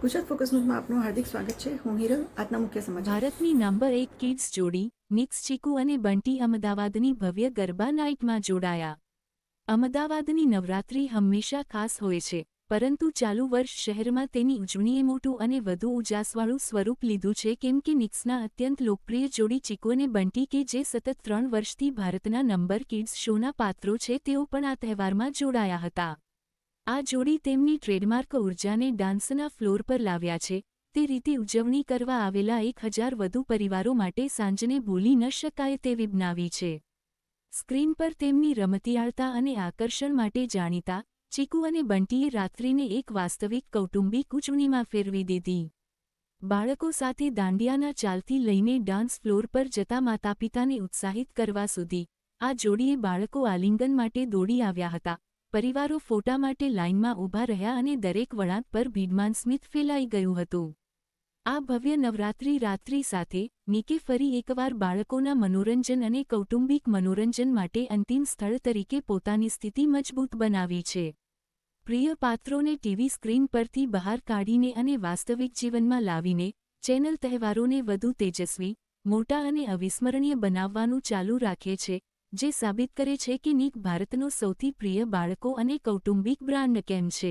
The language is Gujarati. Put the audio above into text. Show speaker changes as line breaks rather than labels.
ગુજરાત ફોકસ ન્યૂઝમાં આપનું હાર્દિક સ્વાગત છે. હું હિરલ. આજના મુખ્ય સમાચાર.
ભારતની નંબર 1 કિડ્સ જોડી નિક્સ ચીકુ અને બંટી અમદાવાદની ભવ્ય ગરબા નાઇટમાં જોડાયા. અમદાવાદની નવરાત્રી હંમેશા ખાસ હોય છે, પરંતુ ચાલુ વર્ષ શહેરમાં તેની ઉજવણીએ મોટું અને વધુ ઉજાસવાળું સ્વરૂપ લીધું છે કેમ કે નિક્સના અત્યંત લોકપ્રિય જોડી ચીકુ અને બંટી કે જે સતત 3 વર્ષથી ભારતના નંબર કિડ્સ શોના પાત્રો છે તેઓ પણ આ તહેવારમાં જોડાયા હતા. આ જોડી તેમની ટ્રેડમાર્ક ઉર્જાને ડાન્સના ફ્લોર પર લાવ્યા છે. તે રીતે ઉજવણી કરવા આવેલા 1000 વધુ પરિવારો માટે સાંજને ભૂલી ન શકાય તેવી બનાવી છે. સ્ક્રીન પર તેમની રમતિયાળતા અને આકર્ષણ માટે જાણીતા ચીકુ અને બંટીએ રાત્રિને એક વાસ્તવિક કૌટુંબિક ઉજવણીમાં ફેરવી દીધી. બાળકો સાથે દાંડિયાના ચાલથી લઈને ડાન્સ ફ્લોર પર જતા માતાપિતાને ઉત્સાહિત કરવા સુધી આ જોડીએ બાળકો આલિંગન માટે દોડી આવ્યા હતા. પરિવારો ફોટા માટે લાઇનમાં ઊભા રહ્યા અને દરેક વળાંક પર ભીડમાં સ્મિત ફેલાઈ ગયું હતું. આ ભવ્ય નવરાત્રી રાત્રિ સાથે નિકે ફરી એકવાર બાળકોના મનોરંજન અને કૌટુંબિક મનોરંજન માટે અંતિમ સ્થળ તરીકે પોતાની સ્થિતિ મજબૂત બનાવી છે. પ્રિય પાત્રોને ટીવી સ્ક્રીન પરથી બહાર કાઢીને અને વાસ્તવિક જીવનમાં લાવીને ચેનલ તહેવારોને વધુ તેજસ્વી, મોટા અને અવિસ્મરણીય બનાવવાનું ચાલુ રાખે છે, જે સાબિત કરે છે કે નિક ભારતનો સૌથી પ્રિય બાળકો અને કૌટુંબિક બ્રાન્ડ કેમ છે.